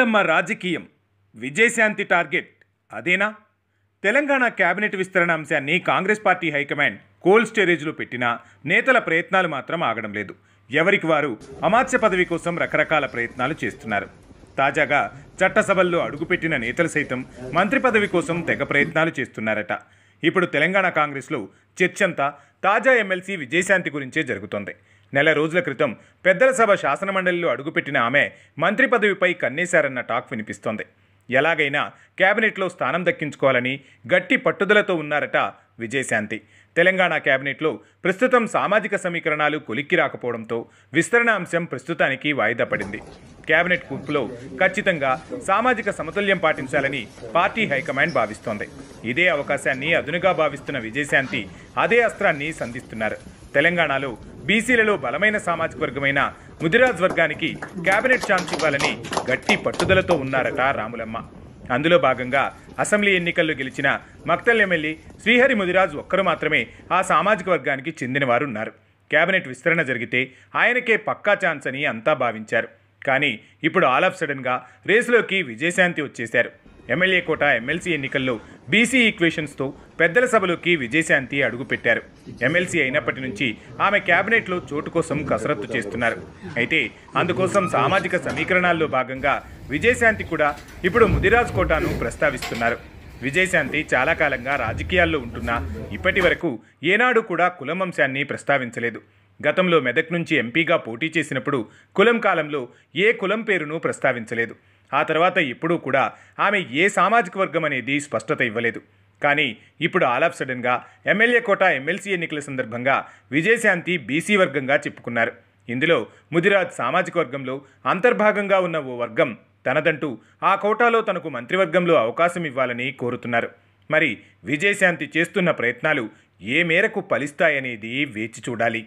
రాములమ్మ రాజకీయం విజయశాంతి టార్గెట్ అదేనా? తెలంగాణ కేబినెట్ విస్తరణ అంశాన్ని కాంగ్రెస్ పార్టీ హైకమాండ్ కోల్డ్ స్టోరేజ్లో పెట్టినా నేతల ప్రయత్నాలు మాత్రం ఆగడం లేదు. ఎవరికి వారు అమాత్య పదవి కోసం రకరకాల ప్రయత్నాలు చేస్తున్నారు. తాజాగా చట్టసభల్లో అడుగుపెట్టిన నేతలు సైతం మంత్రి పదవి కోసం తెగ ప్రయత్నాలు చేస్తున్నారట. ఇప్పుడు తెలంగాణ కాంగ్రెస్లో చర్చంతా తాజా ఎమ్మెల్సీ విజయశాంతి గురించే జరుగుతోంది. నెల రోజుల క్రితం పెద్దల సభ శాసనమండలిలో అడుగుపెట్టిన ఆమె మంత్రి పదవిపై కన్నేశారన్న టాక్ వినిపిస్తోంది. ఎలాగైనా కేబినెట్లో స్థానం దక్కించుకోవాలని గట్టి పట్టుదలతో ఉన్నారట విజయశాంతి. తెలంగాణ కేబినెట్లో ప్రస్తుతం సామాజిక సమీకరణాలు కొలిక్కి రాకపోవడంతో విస్తరణ అంశం ప్రస్తుతానికి వాయిదా పడింది. కేబినెట్ కూర్పులో ఖచ్చితంగా సామాజిక సమతుల్యం పాటించాలని పార్టీ హైకమాండ్ భావిస్తోంది. ఇదే అవకాశాన్ని అదునుగా భావిస్తున్న విజయశాంతి అదే అస్త్రాన్ని సంధిస్తున్నారు. తెలంగాణలో బీసీలలో బలమైన సామాజిక వర్గమైన ముదిరాజ్ వర్గానికి కేబినెట్ ఛాన్స్ ఇవ్వాలని గట్టి పట్టుదలతో ఉన్నారట రాములమ్మ. అందులో భాగంగా అసెంబ్లీ ఎన్నికల్లో గెలిచిన మక్తల్ ఎమ్మెల్యే శ్రీహరి ముదిరాజ్ ఒక్కరు మాత్రమే ఆ సామాజిక వర్గానికి చెందినవారు ఉన్నారు. కేబినెట్ విస్తరణ జరిగితే ఆయనకే పక్కా ఛాన్స్ అని అంతా భావించారు. కానీ ఇప్పుడు ఆల్ ఆఫ్ సడన్గా రేసులోకి విజయశాంతి వచ్చేశారు. ఎమ్మెల్యే కోట ఎమ్మెల్సీ ఎన్నికల్లో బీసీ ఈక్వేషన్స్తో పెద్దల సభలోకి విజయశాంతి అడుగుపెట్టారు. ఎమ్మెల్సీ అయినప్పటి నుంచి ఆమె కేబినెట్లో చోటు కోసం కసరత్తు చేస్తున్నారు. అయితే అందుకోసం సామాజిక సమీకరణాల్లో భాగంగా విజయశాంతి కూడా ఇప్పుడు ముదిరాజ్ కోటాను ప్రస్తావిస్తున్నారు. విజయశాంతి చాలా కాలంగా రాజకీయాల్లో ఉంటున్నా ఇప్పటి వరకు ఏనాడు కూడా కులం అంశాన్ని ప్రస్తావించలేదు. గతంలో మెదక్ నుంచి ఎంపీగా పోటీ చేసినప్పుడు కులం కాలంలో ఏ కులం పేరును ప్రస్తావించలేదు. ఆ తర్వాత ఎప్పుడూ కూడా ఆమె ఏ సామాజిక వర్గం అనేది స్పష్టత ఇవ్వలేదు. కానీ ఇప్పుడు ఆల్ ఆఫ్ సడన్గా ఎమ్మెల్యే కోట ఎమ్మెల్సీ ఎన్నికల సందర్భంగా విజయశాంతి బీసీ వర్గంగా చెప్పుకున్నారు. ఇందులో ముదిరాజ్ సామాజిక వర్గంలో అంతర్భాగంగా ఉన్న ఓ వర్గం తనదంటూ ఆ కోటాలో తనకు మంత్రివర్గంలో అవకాశం ఇవ్వాలని కోరుతున్నారు. మరి విజయశాంతి చేస్తున్న ప్రయత్నాలు ఏ మేరకు ఫలిస్తాయనేది వేచి చూడాలి.